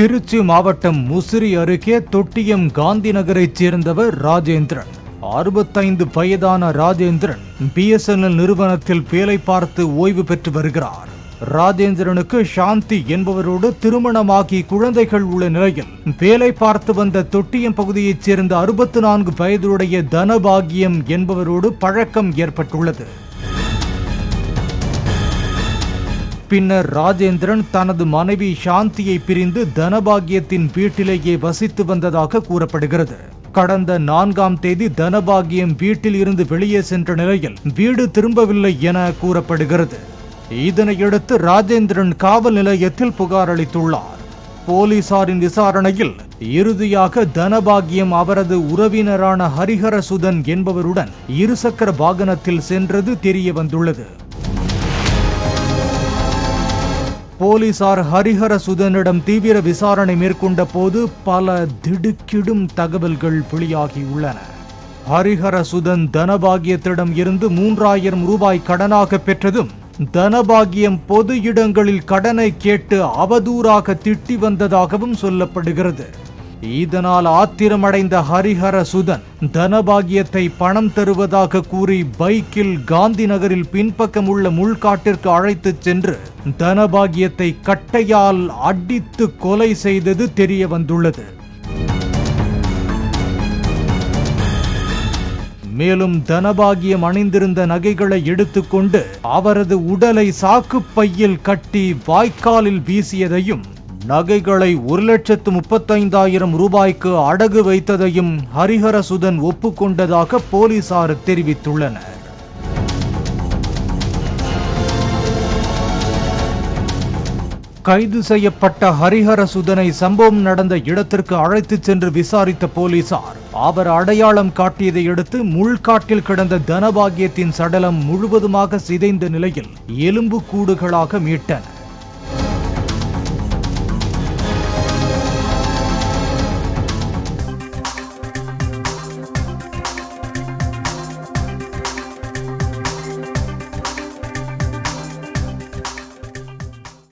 திருச்சி மாவட்டம் முசிறி அருகே தொட்டியம் காந்தி நகரைச் சேர்ந்தவர் ராஜேந்திரன். 65 வயதான ராஜேந்திரன் BSNL நிறுவனத்தில் வேலை பார்த்து ஓய்வு பெற்று வருகிறார். ராஜேந்திரனுக்கு சாந்தி என்பவரோடு திருமணமாகி குழந்தைகள் உள்ள நிலையில் வேலை பார்த்து வந்த தொட்டியம் பகுதியைச் சேர்ந்த 64 வயதுடைய தனபாகியம் என்பவரோடு பழக்கம் ஏற்பட்டுள்ளது. பின்னர் ராஜேந்திரன் தனது மனைவி சாந்தியை பிரிந்து தனபாகியத்தின் வீட்டிலேயே வசித்து வந்ததாக கூறப்படுகிறது. கடந்த 4ஆம் தேதி தனபாகியம் வீட்டில் இருந்து வெளியே சென்ற நிலையில் வீடு திரும்பவில்லை என கூறப்படுகிறது. இதனையடுத்து ராஜேந்திரன் காவல் நிலையத்தில் புகார் அளித்துள்ளார். போலீசாரின் விசாரணையில் இறுதியாக தனபாகியம் அவரது உறவினரான ஹரிஹரசுதன் என்பவருடன் இருசக்கர வாகனத்தில் சென்றது தெரிய வந்துள்ளது. போலீசார் ஹரிஹரசுதனிடம் தீவிர விசாரணை மேற்கொண்ட போது பல திடுக்கிடும் தகவல்கள் வெளியாகியுள்ளன. ஹரிஹரசுதன் தனபாகியத்திடம் இருந்து 3000 ரூபாய் கடனாக பெற்றதும் தனபாகியம் பொது இடங்களில் கடனை கேட்டு அவதூறாக திட்டி வந்ததாகவும் சொல்லப்படுகிறது. இதனால் ஆத்திரமடைந்த ஹரிஹரசுதன் தனபாகியத்தை பணம் தருவதாக கூறி பைக்கில் காந்தி நகரில் பின்பக்கம் உள்ள முள்காட்டிற்கு அழைத்துச் சென்று தனபாகியத்தை கட்டையால் அடித்து கொலை செய்தது தெரிய வந்துள்ளது. மேலும் தனபாகியம் அணிந்திருந்த நகைகளை எடுத்துக்கொண்டு அவரது உடலை சாக்குப்பையில் கட்டி வாய்க்காலில் வீசியதையும் நகைகளை 1,35,000 ரூபாய்க்கு அடகு வைத்ததையும் ஹரிஹரசுதன் ஒப்புக்கொண்டதாக போலீசார் தெரிவித்துள்ளனர். கைது செய்யப்பட்ட ஹரிஹரசுதனை சம்பவம் நடந்த இடத்திற்கு அழைத்துச் சென்று விசாரித்த போலீசார் அவர் அடையாளம் காட்டியதை அடுத்து முள்காட்டில் கிடந்த தனபாகியத்தின் சடலம் முழுவதுமாக சிதைந்த நிலையில் எலும்பு கூடுகளாக மீட்டனர்.